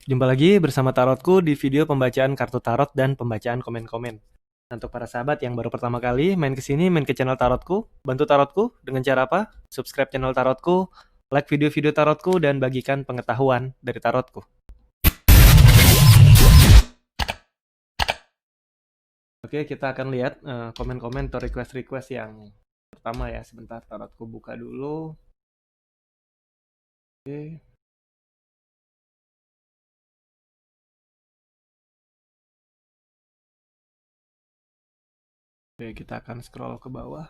Jumpa lagi bersama Tarotku di video pembacaan kartu tarot dan pembacaan komen-komen. Untuk para sahabat yang baru pertama kali main ke sini, main ke channel Tarotku, bantu Tarotku dengan cara apa? Subscribe channel Tarotku, like video-video Tarotku, dan bagikan pengetahuan dari Tarotku. Oke, kita akan lihat komen-komen atau request-request yang pertama ya. Sebentar, Tarotku buka dulu. Oke. Oke, kita akan scroll ke bawah.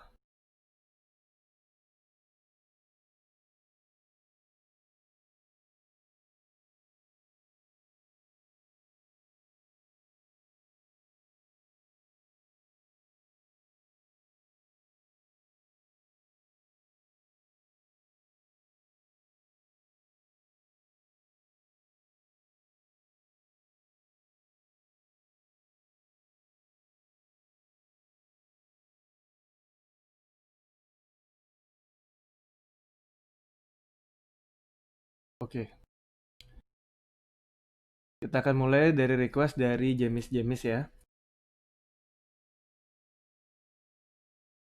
Oke, kita akan mulai dari request dari Jemis ya.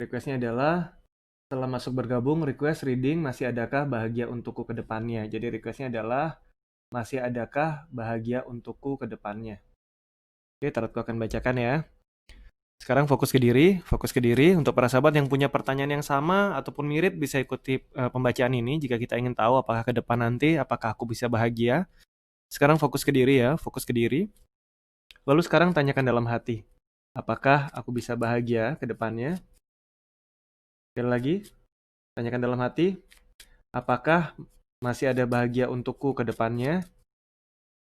Requestnya adalah, setelah masuk bergabung, request reading masih adakah bahagia untukku ke depannya. Jadi requestnya adalah, masih adakah bahagia untukku ke depannya. Oke, tarotku akan bacakan ya. Sekarang fokus ke diri, fokus ke diri. Untuk para sahabat yang punya pertanyaan yang sama ataupun mirip bisa ikuti pembacaan ini jika kita ingin tahu apakah ke depan nanti, apakah aku bisa bahagia. Sekarang fokus ke diri ya, fokus ke diri. Lalu sekarang tanyakan dalam hati, apakah aku bisa bahagia ke depannya? Sekali lagi, tanyakan dalam hati, apakah masih ada bahagia untukku ke depannya?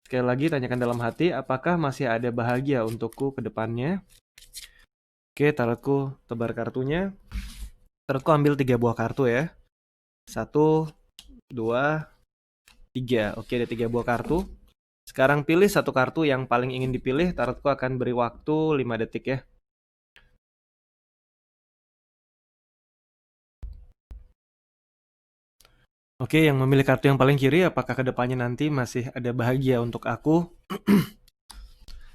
Sekali lagi, tanyakan dalam hati, apakah masih ada bahagia untukku ke depannya? Oke, tarotku tebar kartunya. Tarotku ambil 3 buah kartu ya. 1, 2, 3. Oke, ada 3 buah kartu. Sekarang pilih satu kartu yang paling ingin dipilih. Tarotku akan beri waktu 5 detik ya. Oke, yang memilih kartu yang paling kiri, apakah kedepannya nanti masih ada bahagia untuk aku?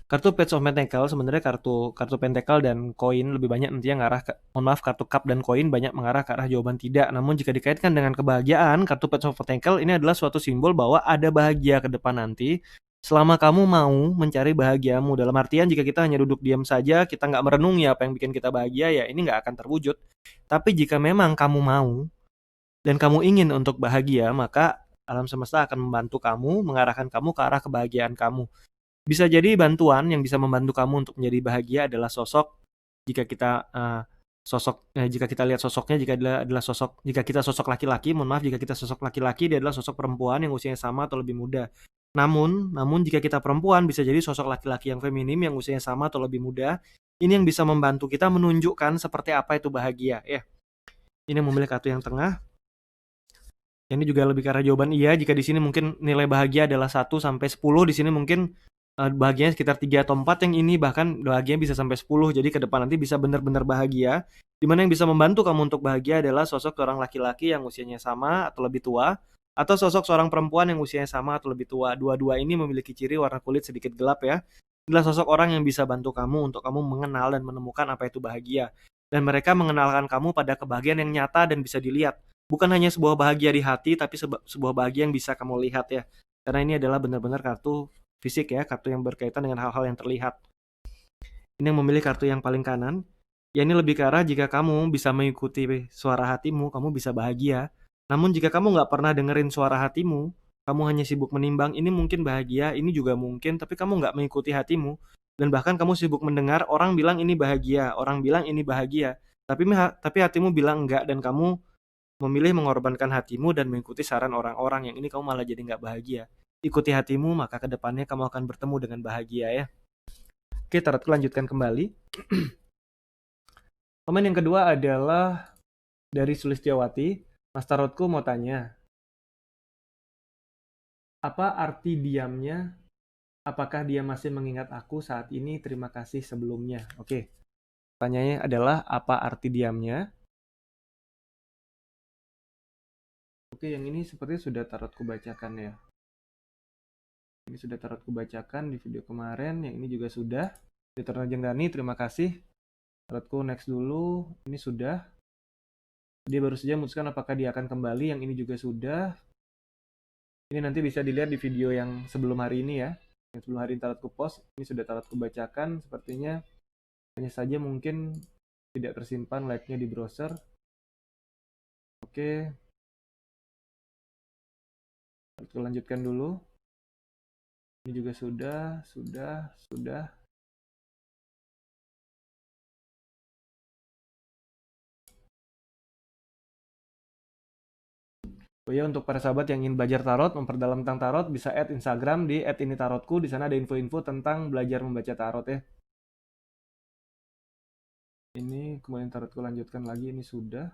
Kartu Page of Pentacle sebenarnya kartu Pentacle dan koin lebih banyak nantinya ngarah ke, mohon maaf, kartu Cup dan koin banyak mengarah ke arah jawaban tidak. Namun jika dikaitkan dengan kebahagiaan, kartu Page of Pentacle ini adalah suatu simbol bahwa ada bahagia ke depan nanti. Selama kamu mau mencari bahagiamu, dalam artian jika kita hanya duduk diam saja, kita nggak merenungi apa yang bikin kita bahagia, ya ini nggak akan terwujud. Tapi jika memang kamu mau dan kamu ingin untuk bahagia, maka alam semesta akan membantu kamu, mengarahkan kamu ke arah kebahagiaan kamu. Bisa jadi bantuan yang bisa membantu kamu untuk menjadi bahagia adalah sosok, jika kita jika kita lihat sosoknya, jika kita sosok laki-laki, mohon maaf, jika kita sosok laki-laki, dia adalah sosok perempuan yang usianya sama atau lebih muda. Namun jika kita perempuan, bisa jadi sosok laki-laki yang feminim yang usianya sama atau lebih muda. Ini yang bisa membantu kita menunjukkan seperti apa itu bahagia ya. Ini yang memilih kartu yang tengah. Ini juga lebih ke arah jawaban iya. Jika di sini mungkin nilai bahagia adalah 1 sampai 10, di sini mungkin bahagianya sekitar 3 atau 4, yang ini bahkan bahagianya bisa sampai 10. Jadi ke depan nanti bisa benar-benar bahagia. Dimana yang bisa membantu kamu untuk bahagia adalah sosok seorang laki-laki yang usianya sama atau lebih tua, atau sosok seorang perempuan yang usianya sama atau lebih tua. Dua-dua ini memiliki ciri warna kulit sedikit gelap ya. Adalah sosok orang yang bisa bantu kamu untuk kamu mengenal dan menemukan apa itu bahagia. Dan mereka mengenalkan kamu pada kebahagiaan yang nyata dan bisa dilihat. Bukan hanya sebuah bahagia di hati, tapi sebuah bahagia yang bisa kamu lihat ya. Karena ini adalah benar-benar kartu fisik ya, kartu yang berkaitan dengan hal-hal yang terlihat. Ini yang memilih kartu yang paling kanan. Ya, ini lebih ke arah jika kamu bisa mengikuti suara hatimu, kamu bisa bahagia. Namun jika kamu nggak pernah dengerin suara hatimu, kamu hanya sibuk menimbang, ini mungkin bahagia, ini juga mungkin, tapi kamu nggak mengikuti hatimu. Dan bahkan kamu sibuk mendengar orang bilang ini bahagia, orang bilang ini bahagia. Tapi hatimu bilang enggak, dan kamu memilih mengorbankan hatimu dan mengikuti saran orang-orang, yang ini kamu malah jadi nggak bahagia. Ikuti hatimu, maka kedepannya kamu akan bertemu dengan bahagia ya. Oke, tarotku lanjutkan kembali. Komen yang kedua adalah dari Sulistiawati. Mas tarotku mau tanya, apa arti diamnya? Apakah dia masih mengingat aku saat ini? Terima kasih sebelumnya. Oke, pertanyaannya adalah apa arti diamnya? Oke, yang ini sepertinya sudah tarotku bacakan ya. Ini sudah tarotku bacakan di video kemarin, yang ini juga sudah. Dr. Najeng Dani, terima kasih. Tarotku next dulu, ini sudah. Dia baru saja memutuskan apakah dia akan kembali, yang ini juga sudah. Ini nanti bisa dilihat di video yang sebelum hari ini ya. Yang sebelum hari ini tarotku post, ini sudah tarotku bacakan. Sepertinya hanya saja mungkin tidak tersimpan like-nya di browser. Oke. Tarotku lanjutkan dulu. Ini juga sudah. Oh ya, untuk para sahabat yang ingin belajar tarot, memperdalam tentang tarot, bisa add Instagram di @initarotku. Di sana ada info-info tentang belajar membaca tarot ya. Ini kemudian tarotku lanjutkan lagi, ini sudah.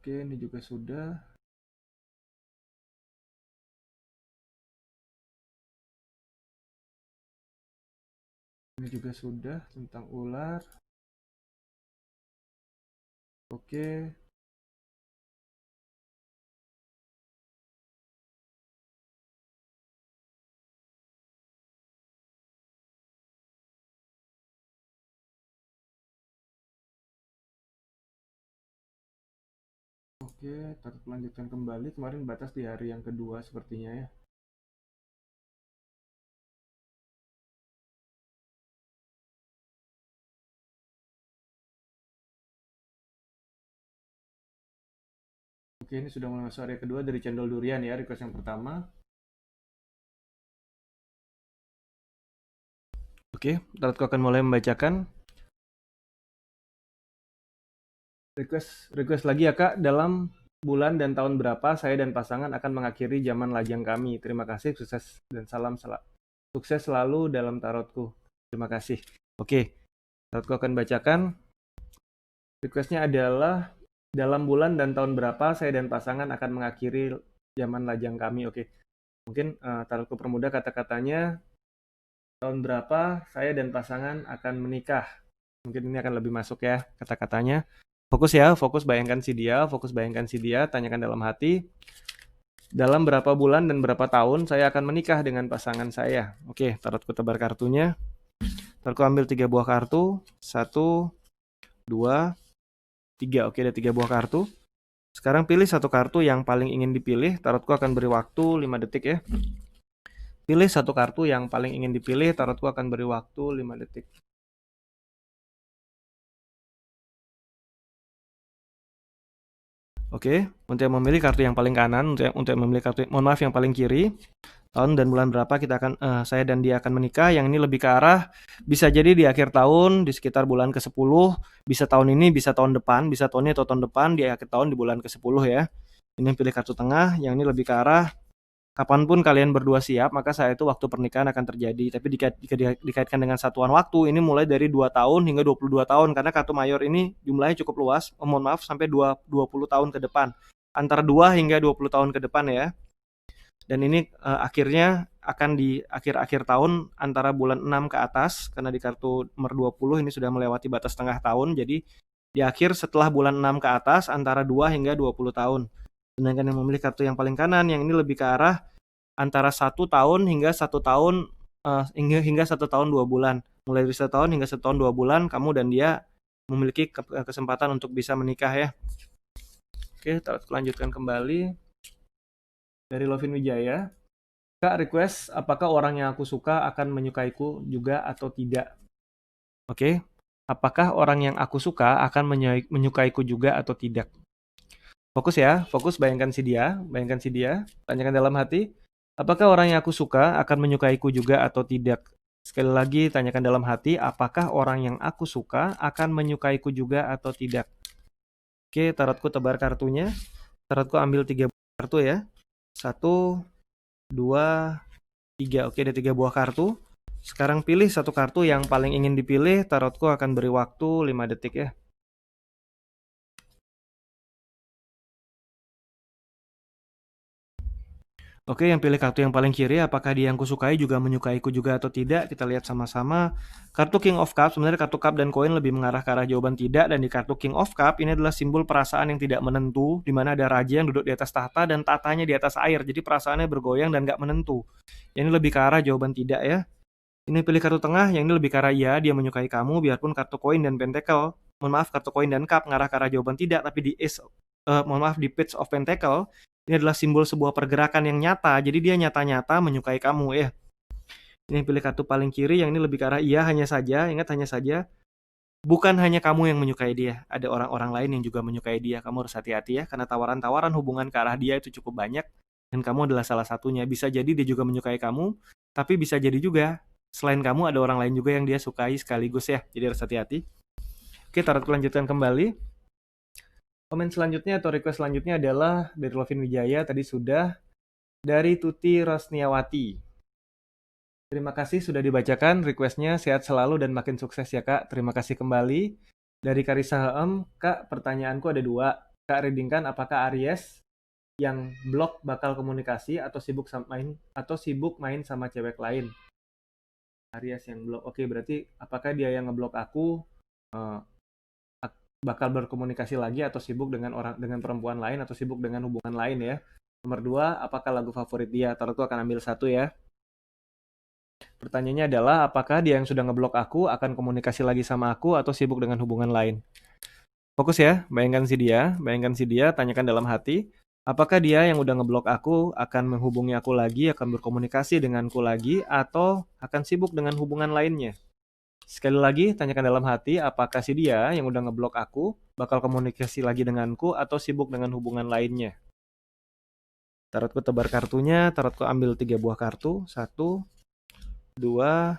Oke, ini juga sudah. Ini juga sudah tentang ular. Oke. Oke, tarot melanjutkan kembali. Kemarin batas di hari yang kedua sepertinya ya. Oke, ini sudah mulai masuk hari kedua dari Cendol Durian ya, request yang pertama. Oke, tarotku akan mulai membacakan. Request lagi ya Kak, dalam bulan dan tahun berapa saya dan pasangan akan mengakhiri zaman lajang kami. Terima kasih, sukses dan sukses selalu dalam tarotku. Terima kasih. Oke, tarotku akan bacakan. Requestnya adalah dalam bulan dan tahun berapa saya dan pasangan akan mengakhiri zaman lajang kami. Oke, mungkin tarotku permudah kata-katanya. Tahun berapa saya dan pasangan akan menikah. Mungkin ini akan lebih masuk ya kata-katanya. Fokus ya, fokus bayangkan si dia, tanyakan dalam hati. Dalam berapa bulan dan berapa tahun saya akan menikah dengan pasangan saya. Oke, tarotku tebar kartunya. Tarotku ambil 3 buah kartu. 1, 2, 3. Oke, ada 3 buah kartu. Sekarang pilih satu kartu yang paling ingin dipilih. Tarotku akan beri waktu 5 detik ya. Pilih satu kartu yang paling ingin dipilih. Tarotku akan beri waktu 5 detik. Oke, untuk yang memilih kartu yang paling kanan, untuk yang memilih kartu, mohon maaf, yang paling kiri. Tahun dan bulan berapa saya dan dia akan menikah. Yang ini lebih ke arah bisa jadi di akhir tahun, di sekitar bulan ke-10, bisa tahun ini, bisa tahun depan, bisa tahun ini atau tahun depan, di akhir tahun di bulan ke-10 ya. Ini pilih kartu tengah, yang ini lebih ke arah kapanpun kalian berdua siap, maka saat itu waktu pernikahan akan terjadi. Tapi jika dikaitkan dengan satuan waktu, ini mulai dari 2 tahun hingga 22 tahun, karena kartu mayor ini jumlahnya cukup luas, mohon maaf, sampai 20 tahun ke depan. Antara 2 hingga 20 tahun ke depan ya. Dan ini akhirnya akan di akhir-akhir tahun antara bulan 6 ke atas, karena di kartu nomor 20 ini sudah melewati batas tengah tahun, jadi di akhir setelah bulan 6 ke atas antara 2 hingga 20 tahun. Sedangkan yang memilih kartu yang paling kanan, yang ini lebih ke arah antara 1 tahun hingga 1 tahun hingga 1 tahun 2 bulan. Mulai dari 1 tahun hingga 1 tahun 2 bulan kamu dan dia memiliki kesempatan untuk bisa menikah ya. Oke, lanjutkan kembali. Dari Lovin Wijaya. Kak, request apakah orang yang aku suka akan menyukaiku juga atau tidak? Oke. Apakah orang yang aku suka akan menyukaiku juga atau tidak? Fokus ya, fokus, bayangkan si dia, tanyakan dalam hati, apakah orang yang aku suka akan menyukaiku juga atau tidak? Sekali lagi, tanyakan dalam hati, apakah orang yang aku suka akan menyukaiku juga atau tidak? Oke, tarotku tebar kartunya. Tarotku ambil 3 kartu ya. 1, 2, 3. Oke, ada 3 buah kartu. Sekarang pilih satu kartu yang paling ingin dipilih. Tarotku akan beri waktu 5 detik ya. Oke, yang pilih kartu yang paling kiri, apakah dia yang kusukai juga menyukaiku juga atau tidak? Kita lihat sama-sama. Kartu King of Cups, sebenarnya kartu cup dan koin lebih mengarah ke arah jawaban tidak. Dan di kartu King of Cup, ini adalah simbol perasaan yang tidak menentu, di mana ada raja yang duduk di atas tahta dan tatanya di atas air. Jadi perasaannya bergoyang dan nggak menentu. Ini lebih ke arah jawaban tidak ya. Ini pilih kartu tengah, yang ini lebih ke arah iya, dia menyukai kamu, biarpun kartu koin dan pentacle. Mohon maaf, kartu koin dan cup ngarah ke arah jawaban tidak, tapi di Page of Pentacle, ini adalah simbol sebuah pergerakan yang nyata, jadi dia nyata-nyata menyukai kamu ya. Ini pilih kartu paling kiri, yang ini lebih ke arah iya, hanya saja, ingat hanya saja, bukan hanya kamu yang menyukai dia, ada orang-orang lain yang juga menyukai dia. Kamu harus hati-hati ya, karena tawaran-tawaran hubungan ke arah dia itu cukup banyak, dan kamu adalah salah satunya. Bisa jadi dia juga menyukai kamu, tapi bisa jadi juga, selain kamu ada orang lain juga yang dia sukai sekaligus ya, jadi harus hati-hati. Oke, Tarotku lanjutkan kembali. Komen selanjutnya atau request selanjutnya adalah dari Lovin Wijaya, tadi sudah. Dari Tuti Rosniawati. Terima kasih sudah dibacakan requestnya, sehat selalu dan makin sukses ya Kak. Terima kasih kembali. Dari Karisa HM, Kak, pertanyaanku ada dua. Kak, readingkan apakah Aries yang blok bakal komunikasi atau sibuk main sama cewek lain? Aries yang blok. Oke, berarti apakah dia yang ngeblok aku eh, bakal berkomunikasi lagi atau sibuk dengan perempuan lain atau sibuk dengan hubungan lain ya. Nomor 2, apakah lagu favorit dia? Tarotku akan ambil satu ya. Pertanyaannya adalah apakah dia yang sudah ngeblok aku akan komunikasi lagi sama aku atau sibuk dengan hubungan lain? Fokus ya, bayangkan si dia, tanyakan dalam hati, apakah dia yang udah ngeblok aku akan menghubungi aku lagi, akan berkomunikasi denganku lagi, atau akan sibuk dengan hubungan lainnya? Sekali lagi, tanyakan dalam hati, apakah si dia yang udah ngeblok aku bakal komunikasi lagi denganku atau sibuk dengan hubungan lainnya? Tarotku tebar kartunya, tarotku ambil 3 buah kartu. 1, 2,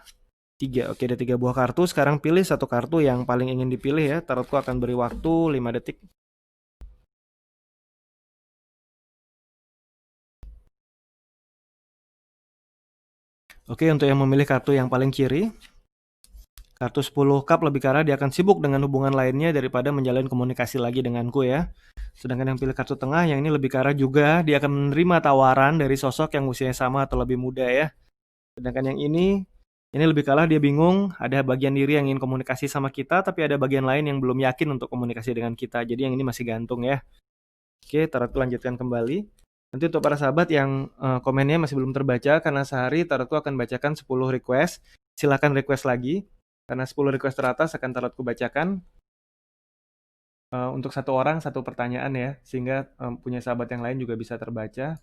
3. Oke, ada 3 buah kartu. Sekarang pilih satu kartu yang paling ingin dipilih ya. Tarotku akan beri waktu 5 detik. Oke, untuk yang memilih kartu yang paling kiri, kartu 10 cup lebih karena dia akan sibuk dengan hubungan lainnya daripada menjalin komunikasi lagi denganku ya. Sedangkan yang pilih kartu tengah, yang ini lebih karena juga dia akan menerima tawaran dari sosok yang usianya sama atau lebih muda ya. Sedangkan yang ini lebih kalah dia bingung, ada bagian diri yang ingin komunikasi sama kita, tapi ada bagian lain yang belum yakin untuk komunikasi dengan kita. Jadi yang ini masih gantung ya. Oke, Tarotku lanjutkan kembali. Nanti untuk para sahabat yang komennya masih belum terbaca, karena sehari Tarotku akan bacakan 10 request. Silakan request lagi, karena 10 request teratas akan Tarotku bacakan. Untuk satu orang, satu pertanyaan ya, sehingga punya sahabat yang lain juga bisa terbaca.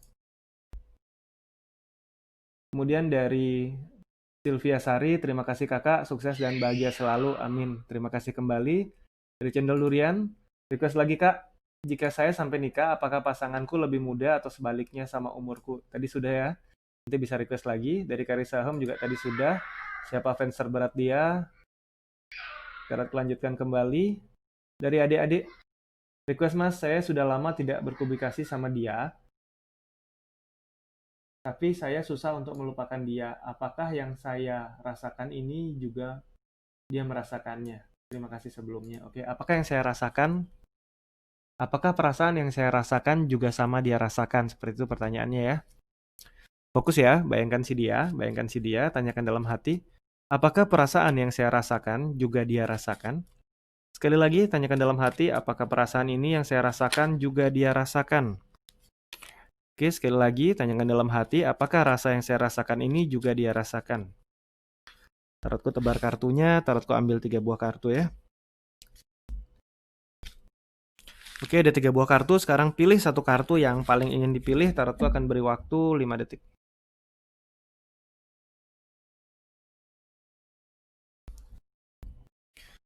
Kemudian dari Sylvia Sari, terima kasih kakak, sukses dan bahagia selalu, amin. Terima kasih kembali. Dari Cendol Durian, request lagi kak, jika saya sampai nikah, apakah pasanganku lebih muda atau sebaliknya sama umurku? Tadi sudah ya, nanti bisa request lagi. Dari Karisa Home juga tadi sudah, siapa fans terberat dia? Kita lanjutkan kembali. Dari adik-adik, request mas, saya sudah lama tidak berpublikasi sama dia, tapi saya susah untuk melupakan dia. Apakah yang saya rasakan ini juga dia merasakannya? Terima kasih sebelumnya. Oke, apakah yang saya rasakan? Apakah perasaan yang saya rasakan juga sama dia rasakan? Seperti itu pertanyaannya ya. Fokus ya, bayangkan si dia, tanyakan dalam hati. Apakah perasaan yang saya rasakan juga dia rasakan? Sekali lagi, tanyakan dalam hati, apakah perasaan ini yang saya rasakan juga dia rasakan? Oke, sekali lagi, tanyakan dalam hati, apakah rasa yang saya rasakan ini juga dia rasakan? Tarotku tebar kartunya, tarotku ambil 3 buah kartu ya. Oke, ada 3 buah kartu, sekarang pilih satu kartu yang paling ingin dipilih, tarotku akan beri waktu 5 detik.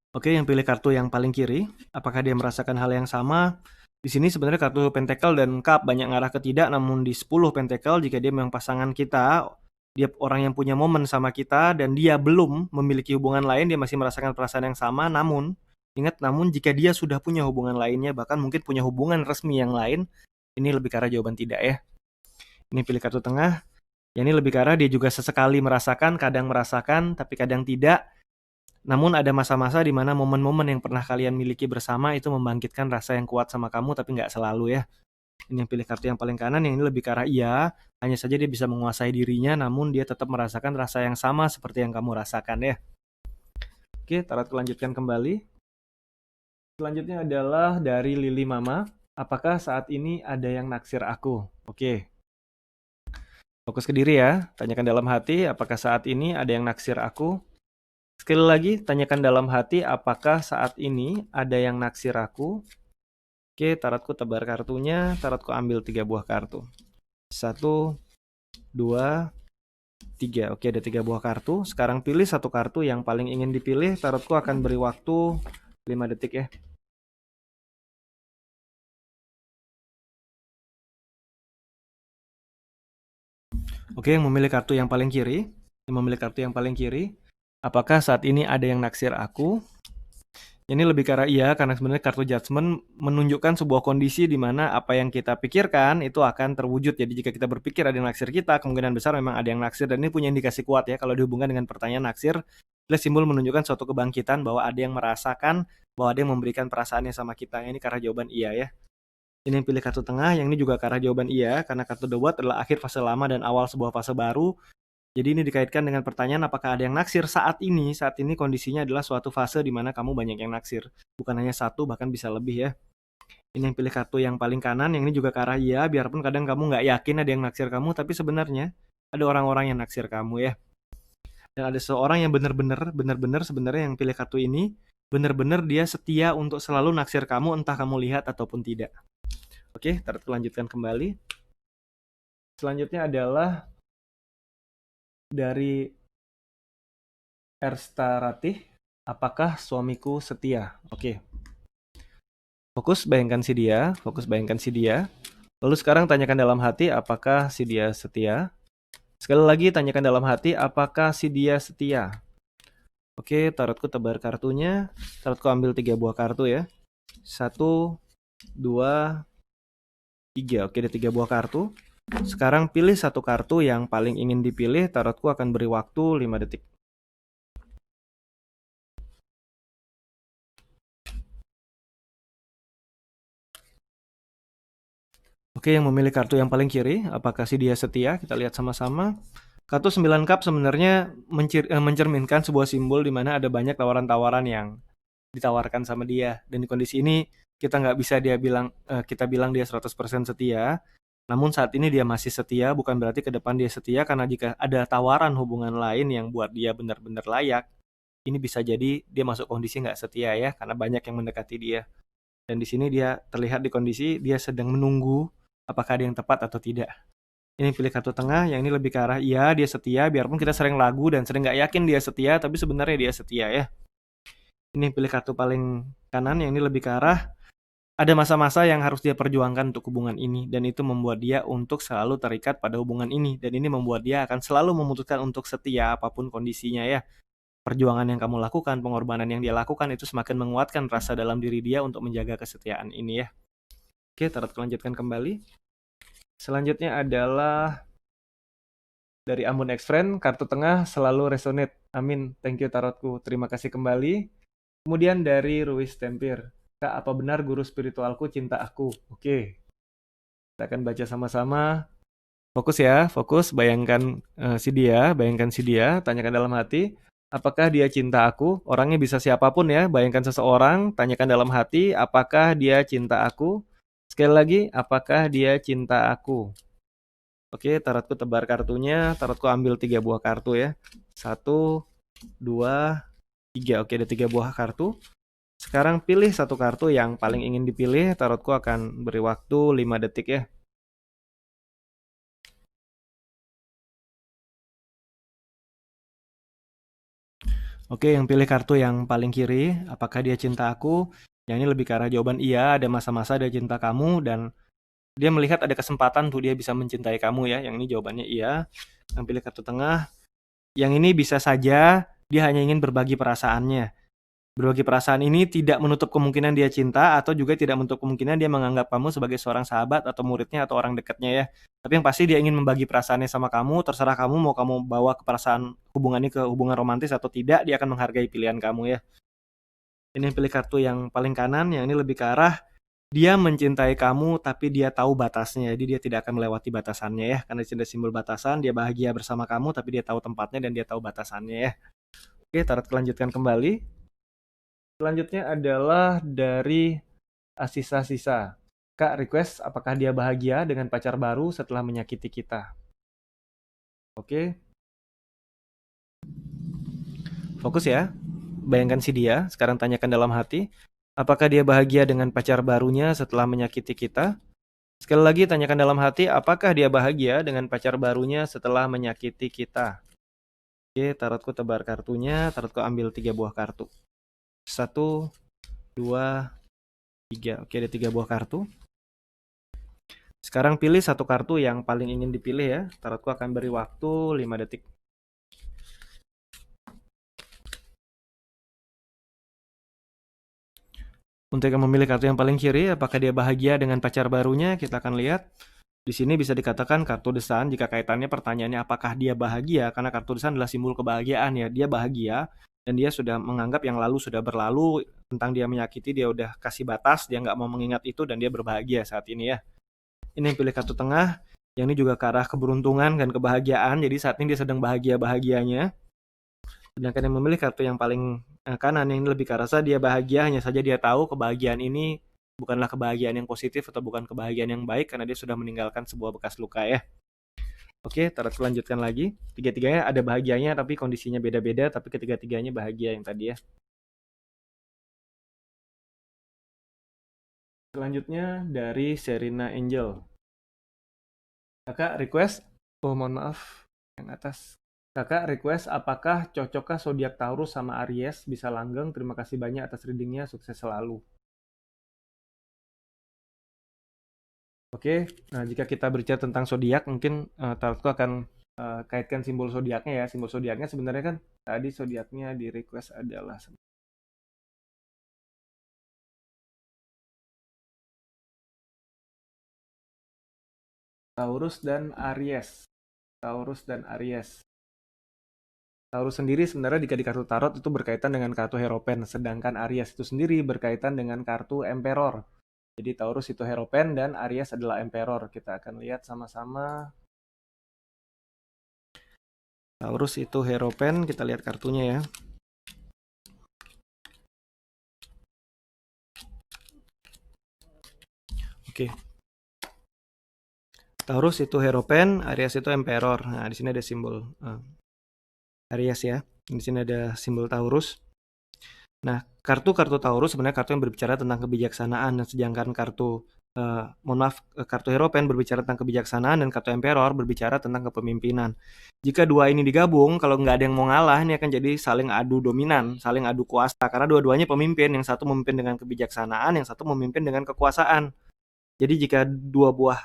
Oke, yang pilih kartu yang paling kiri, apakah dia merasakan hal yang sama? Di sini sebenarnya kartu Pentacle dan Cup banyak ngarah ke tidak, namun di 10 Pentacle jika dia memang pasangan kita, dia orang yang punya momen sama kita dan dia belum memiliki hubungan lain, dia masih merasakan perasaan yang sama, namun ingat, namun jika dia sudah punya hubungan lainnya, bahkan mungkin punya hubungan resmi yang lain, ini lebih ke arah jawaban tidak ya. Ini pilih kartu tengah, yang ini lebih ke arah dia juga sesekali merasakan, tapi kadang tidak. Namun ada masa-masa di mana momen-momen yang pernah kalian miliki bersama itu membangkitkan rasa yang kuat sama kamu, tapi nggak selalu ya. Ini yang pilih kartu yang paling kanan, yang ini lebih ke arah iya, hanya saja dia bisa menguasai dirinya, namun dia tetap merasakan rasa yang sama seperti yang kamu rasakan ya. Oke, Tarotku lanjutkan kembali. Selanjutnya adalah dari Lili Mama. Apakah saat ini ada yang naksir aku? Oke, fokus ke diri ya. Tanyakan dalam hati, apakah saat ini ada yang naksir aku? Sekali lagi, tanyakan dalam hati, apakah saat ini ada yang naksir aku? Oke, tarotku tebar kartunya. Tarotku ambil 3 buah kartu. 1, 2, 3. Oke, ada 3 buah kartu. Sekarang pilih satu kartu yang paling ingin dipilih. Tarotku akan beri waktu 5 detik ya. Oke, yang memilih kartu yang paling kiri. Yang memilih kartu yang paling kiri. Apakah saat ini ada yang naksir aku? Ini lebih ke arah iya, karena sebenarnya kartu judgment menunjukkan sebuah kondisi di mana apa yang kita pikirkan itu akan terwujud. Jadi jika kita berpikir ada yang naksir kita, kemungkinan besar memang ada yang naksir. Dan ini punya indikasi kuat ya, kalau dihubungkan dengan pertanyaan naksir, plus simbol menunjukkan suatu kebangkitan bahwa ada yang merasakan, bahwa ada yang memberikan perasaannya sama kita. Ini karena jawaban iya ya. Ini yang pilih kartu tengah, yang ini juga karena jawaban iya, karena kartu The World adalah akhir fase lama dan awal sebuah fase baru. Jadi ini dikaitkan dengan pertanyaan apakah ada yang naksir saat ini. Saat ini kondisinya adalah suatu fase di mana kamu banyak yang naksir. Bukan hanya satu, bahkan bisa lebih ya. Ini yang pilih kartu yang paling kanan, yang ini juga ke arah iya. Biarpun kadang kamu nggak yakin ada yang naksir kamu, tapi sebenarnya ada orang-orang yang naksir kamu ya. Dan ada seorang yang benar-benar sebenarnya yang pilih kartu ini, benar-benar dia setia untuk selalu naksir kamu, entah kamu lihat ataupun tidak. Oke, taruh lanjutkan kembali. Selanjutnya adalah dari Ersta Ratih, apakah suamiku setia? Oke. Fokus bayangkan si dia, fokus bayangkan si dia. Lalu sekarang tanyakan dalam hati apakah si dia setia. Sekali lagi tanyakan dalam hati apakah si dia setia. Oke, tarotku tebar kartunya. Tarotku ambil 3 buah kartu ya. 1, 2, 3. Oke, ada 3 buah kartu. Sekarang pilih satu kartu yang paling ingin dipilih. Tarotku akan beri waktu 5 detik. Oke, yang memilih kartu yang paling kiri, apakah si dia setia? Kita lihat sama-sama. Kartu 9 cup sebenarnya mencerminkan sebuah simbol di mana ada banyak tawaran-tawaran yang ditawarkan sama dia. Dan di kondisi ini kita nggak bisa kita bilang dia 100% setia. Namun saat ini dia masih setia, bukan berarti ke depan dia setia, karena jika ada tawaran hubungan lain yang buat dia benar-benar layak, ini bisa jadi dia masuk kondisi nggak setia ya, karena banyak yang mendekati dia. Dan di sini dia terlihat di kondisi dia sedang menunggu apakah ada yang tepat atau tidak. Ini pilih kartu tengah, yang ini lebih ke arah iya dia setia, biarpun kita sering ragu dan sering nggak yakin dia setia, tapi sebenarnya dia setia ya. Ini pilih kartu paling kanan, yang ini lebih ke arah ada masa-masa yang harus dia perjuangkan untuk hubungan ini, dan itu membuat dia untuk selalu terikat pada hubungan ini, dan ini membuat dia akan selalu memutuskan untuk setia apapun kondisinya ya. Perjuangan yang kamu lakukan, pengorbanan yang dia lakukan itu semakin menguatkan rasa dalam diri dia untuk menjaga kesetiaan ini ya. Oke, tarot lanjutkan kembali. Selanjutnya adalah dari Ambon X Friend, kartu tengah selalu resonate. Amin. Thank you tarotku. Terima kasih kembali. Kemudian dari Ruiz Tempir. Kak, apa benar guru spiritualku cinta aku? Oke. Kita akan baca sama-sama. Fokus ya, fokus. Bayangkan bayangkan si dia, tanyakan dalam hati. Apakah dia cinta aku? Orangnya bisa siapapun ya. Bayangkan seseorang, tanyakan dalam hati, apakah dia cinta aku? Sekali lagi, apakah dia cinta aku? Oke, tarotku tebar kartunya. Tarotku ambil 3 buah kartu ya. 1, 2, 3. Oke, ada 3 buah kartu. Sekarang pilih satu kartu yang paling ingin dipilih. Tarotku akan beri waktu 5 detik ya. Oke, yang pilih kartu yang paling kiri, apakah dia cinta aku? Yang ini lebih ke arah jawaban iya, ada masa-masa dia cinta kamu, dan dia melihat ada kesempatan untuk dia bisa mencintai kamu ya. Yang ini jawabannya iya. Yang pilih kartu tengah, yang ini bisa saja dia hanya ingin berbagi perasaannya. Berbagi perasaan ini tidak menutup kemungkinan dia cinta, atau juga tidak menutup kemungkinan dia menganggap kamu sebagai seorang sahabat atau muridnya atau orang dekatnya ya. Tapi yang pasti dia ingin membagi perasaannya sama kamu, terserah kamu mau kamu bawa ke perasaan hubungannya ke hubungan romantis atau tidak, dia akan menghargai pilihan kamu ya. Ini pilih kartu yang paling kanan, yang ini lebih ke arah Dia mencintai kamu, tapi dia tahu batasnya. Jadi dia tidak akan melewati batasannya ya. Karena cinta simbol batasan, dia bahagia bersama kamu, tapi dia tahu tempatnya dan dia tahu batasannya ya. Oke, Tarot lanjutkan kembali. Selanjutnya adalah dari Asisa Sisa. Kak, request apakah dia bahagia dengan pacar baru setelah menyakiti kita? Oke, fokus ya. Bayangkan si dia, sekarang tanyakan dalam hati. Apakah dia bahagia dengan pacar barunya setelah menyakiti kita? Sekali lagi tanyakan dalam hati, apakah dia bahagia dengan pacar barunya setelah menyakiti kita? Oke, tarotku tebar kartunya, tarotku ambil 3 buah kartu. 1, 2, 3. Oke, ada 3 buah kartu. Sekarang pilih satu kartu yang paling ingin dipilih ya. Tarotku akan beri waktu 5 detik. Untuk yang memilih kartu yang paling kiri, apakah dia bahagia dengan pacar barunya? Kita akan lihat. Di sini bisa dikatakan kartu The Sun jika kaitannya pertanyaannya apakah dia bahagia, karena kartu The Sun adalah simbol kebahagiaan ya. Dia bahagia dan dia sudah menganggap yang lalu sudah berlalu, tentang dia menyakiti dia udah kasih batas, dia nggak mau mengingat itu dan dia berbahagia saat ini ya. Ini yang pilih kartu tengah, yang ini juga ke arah keberuntungan dan kebahagiaan, jadi saat ini dia sedang bahagia-bahagianya. Sedangkan yang memilih kartu yang paling kanan, yang ini lebih ke arah dia bahagia, hanya saja dia tahu kebahagiaan ini bukanlah kebahagiaan yang positif atau bukan kebahagiaan yang baik karena dia sudah meninggalkan sebuah bekas luka ya. Oke, terus lanjutkan lagi. Tiga-tiganya ada bahagianya tapi kondisinya beda-beda, tapi ketiga-tiganya bahagia yang tadi ya. Selanjutnya dari Serena Angel. Kakak request, oh mohon maaf, yang atas. Kakak request apakah cocokkah zodiak Taurus sama Aries? Bisa langgeng. Terima kasih banyak atas readingnya. Sukses selalu. Oke, nah jika kita berbicara tentang zodiak, mungkin tarotku akan kaitkan simbol zodiaknya ya. Simbol zodiaknya sebenarnya kan tadi zodiaknya di request adalah Taurus dan Aries. Taurus dan Aries. Taurus sendiri sebenarnya jika di kartu tarot itu berkaitan dengan kartu Hierophant, sedangkan Aries itu sendiri berkaitan dengan kartu Emperor. Jadi Taurus itu Hierophant dan Aries adalah Emperor. Kita akan lihat sama-sama. Taurus itu Hierophant, kita lihat kartunya ya. Oke. Taurus itu Hierophant, Aries itu Emperor. Nah, di sini ada simbol Aries ya. Di sini ada simbol Taurus. Nah, kartu-kartu Taurus sebenarnya kartu yang berbicara tentang kebijaksanaan, dan sedangkan kartu kartu Hierophant berbicara tentang kebijaksanaan dan kartu Emperor berbicara tentang kepemimpinan. Jika dua ini digabung, kalau nggak ada yang mau ngalah, ini akan jadi saling adu dominan, saling adu kuasa, karena dua-duanya pemimpin, yang satu memimpin dengan kebijaksanaan, yang satu memimpin dengan kekuasaan. Jadi jika dua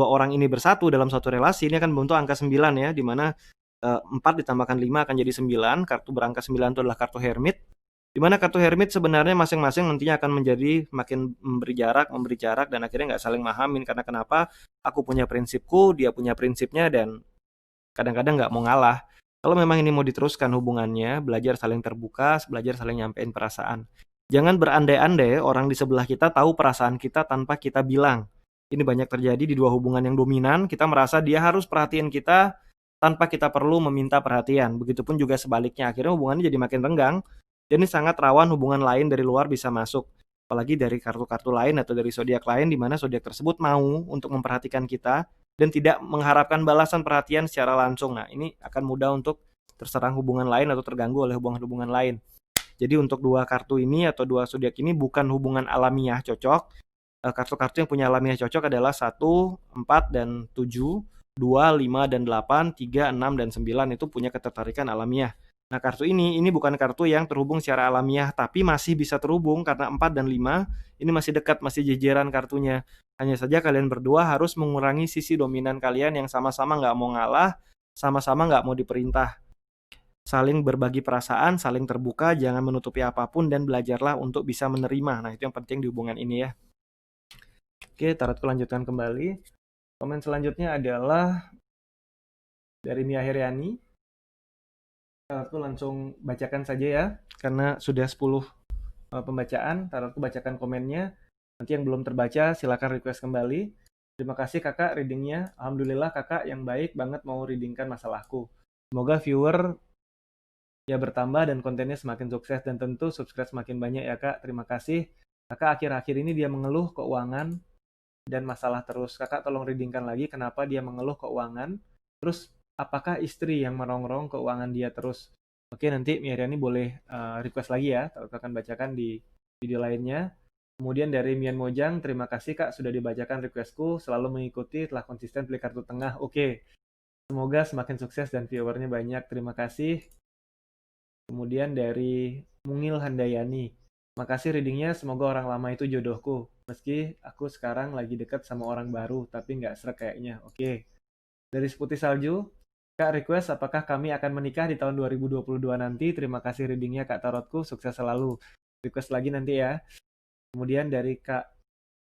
orang ini bersatu dalam suatu relasi, ini akan membentuk angka 9 ya, di mana 4 ditambahkan 5 akan jadi 9. Kartu berangka 9 itu adalah kartu Hermit. Di mana kartu Hermit sebenarnya masing-masing nantinya akan menjadi makin memberi jarak, dan akhirnya nggak saling mahamin. Karena kenapa? Aku punya prinsipku, dia punya prinsipnya, dan kadang-kadang nggak mau ngalah. Kalau memang ini mau diteruskan hubungannya, belajar saling terbuka, belajar saling nyampein perasaan. Jangan berandai-andai orang di sebelah kita tahu perasaan kita tanpa kita bilang. Ini banyak terjadi di dua hubungan yang dominan, kita merasa dia harus perhatian kita tanpa kita perlu meminta perhatian. Begitupun juga sebaliknya, akhirnya hubungannya jadi makin renggang. Dan ini sangat rawan hubungan lain dari luar bisa masuk. Apalagi dari kartu-kartu lain atau dari zodiak lain di mana zodiak tersebut mau untuk memperhatikan kita dan tidak mengharapkan balasan perhatian secara langsung. Nah, ini akan mudah untuk terserang hubungan lain atau terganggu oleh hubungan-hubungan lain. Jadi untuk dua kartu ini atau dua zodiak ini bukan hubungan alamiah cocok. Kartu-kartu yang punya alamiah cocok adalah 1, 4, dan 7, 2, 5, dan 8, 3, 6, dan 9 itu punya ketertarikan alamiah. Nah, kartu ini bukan kartu yang terhubung secara alamiah, tapi masih bisa terhubung karena 4 dan 5 ini masih dekat, masih jejeran kartunya. Hanya saja kalian berdua harus mengurangi sisi dominan kalian yang sama-sama nggak mau ngalah, sama-sama nggak mau diperintah. Saling berbagi perasaan, saling terbuka, jangan menutupi apapun, dan belajarlah untuk bisa menerima. Nah, itu yang penting di hubungan ini ya. Oke, tarotku lanjutkan kembali. Komen selanjutnya adalah dari Mia Heriani. Tarotku langsung bacakan saja ya, karena sudah 10 pembacaan. Tarotku bacakan komennya. Nanti yang belum terbaca silakan request kembali. Terima kasih kakak readingnya. Alhamdulillah kakak yang baik banget mau readingkan masalahku. Semoga viewer ya bertambah dan kontennya semakin sukses dan tentu subscribe semakin banyak ya kak. Terima kasih. Kakak akhir-akhir ini dia mengeluh keuangan dan masalah terus. Kakak tolong readingkan lagi kenapa dia mengeluh keuangan. Terus apakah istri yang merongrong keuangan dia terus? Oke, nanti Miaryani boleh request lagi ya. Aku akan bacakan di video lainnya. Kemudian dari Mian Mojang, terima kasih Kak sudah dibacakan requestku, selalu mengikuti, telah konsisten pilih kartu tengah. Oke, semoga semakin sukses dan viewernya banyak. Terima kasih. Kemudian dari Mungil Handayani, makasih readingnya, semoga orang lama itu jodohku. Meski aku sekarang lagi deket sama orang baru, tapi nggak srek kayaknya. Oke. Dari Seputih Salju, Kak request apakah kami akan menikah di tahun 2022 nanti? Terima kasih readingnya Kak Tarotku, sukses selalu. Request lagi nanti ya. Kemudian dari Kak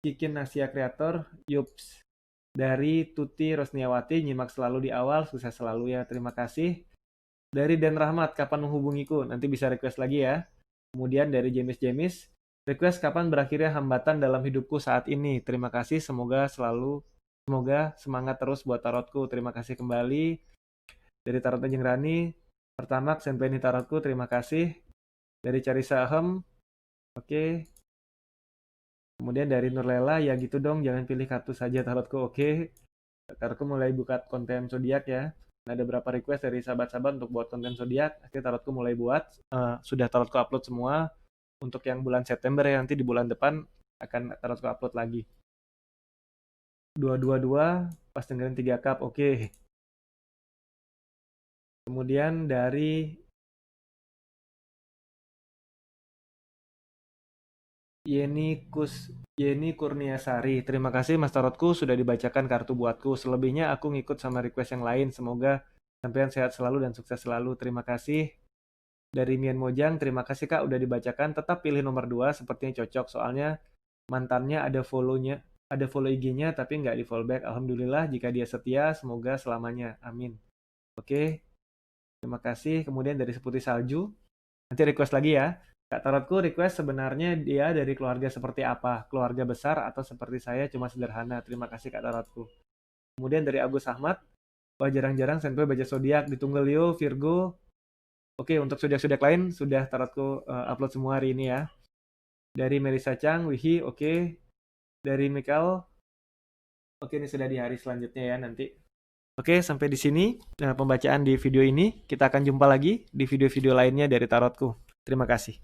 Kikin Nasia Kreator, Yups. Dari Tuti Rosniawati, nyimak selalu di awal, sukses selalu ya. Terima kasih. Dari Dan Rahmat, kapan menghubungiku? Nanti bisa request lagi ya. Kemudian dari Jemis, request kapan berakhirnya hambatan dalam hidupku saat ini. Terima kasih, semoga semangat terus buat tarotku. Terima kasih kembali. Dari Tarot Tanjung Rani, pertama Senpeni Tarotku, terima kasih. Dari Carisa Ahem, oke. Kemudian dari Nurlela, ya gitu dong, jangan pilih kartu saja tarotku, oke. Tarotku mulai buka konten zodiak ya. Ada beberapa request dari sahabat-sahabat untuk buat konten zodiak. Akhirnya tarotku mulai buat. Sudah tarotku upload semua. Untuk yang bulan September ya, nanti di bulan depan akan tarotku upload lagi. 222, pas dengerin 3 cup, oke. Kemudian dari Yeni Kurniasari, terima kasih Mas Tarotku sudah dibacakan kartu buatku. Selebihnya aku ngikut sama request yang lain. Semoga sampean sehat selalu dan sukses selalu. Terima kasih. Dari Mian Mojang, terima kasih Kak udah dibacakan. Tetap pilih nomor 2, sepertinya cocok. Soalnya mantannya ada follow IG-nya tapi nggak di follow back. Alhamdulillah jika dia setia, semoga selamanya. Amin. Oke, terima kasih. Kemudian dari Seputih Salju, nanti request lagi ya. Kak Tarotku request sebenarnya dia dari keluarga seperti apa? Keluarga besar atau seperti saya cuma sederhana? Terima kasih Kak Tarotku. Kemudian dari Agus Ahmad, wah jarang-jarang Senpai baca zodiak, ditunggu Leo, Virgo. Oke, untuk zodiak-zodiak lain sudah Tarotku upload semua hari ini ya. Dari Melisa Chang, Wihi, oke. Dari Mikael, oke ini sudah di hari selanjutnya ya nanti. Oke, sampai di sini pembacaan di video ini. Kita akan jumpa lagi di video-video lainnya dari Tarotku. Terima kasih.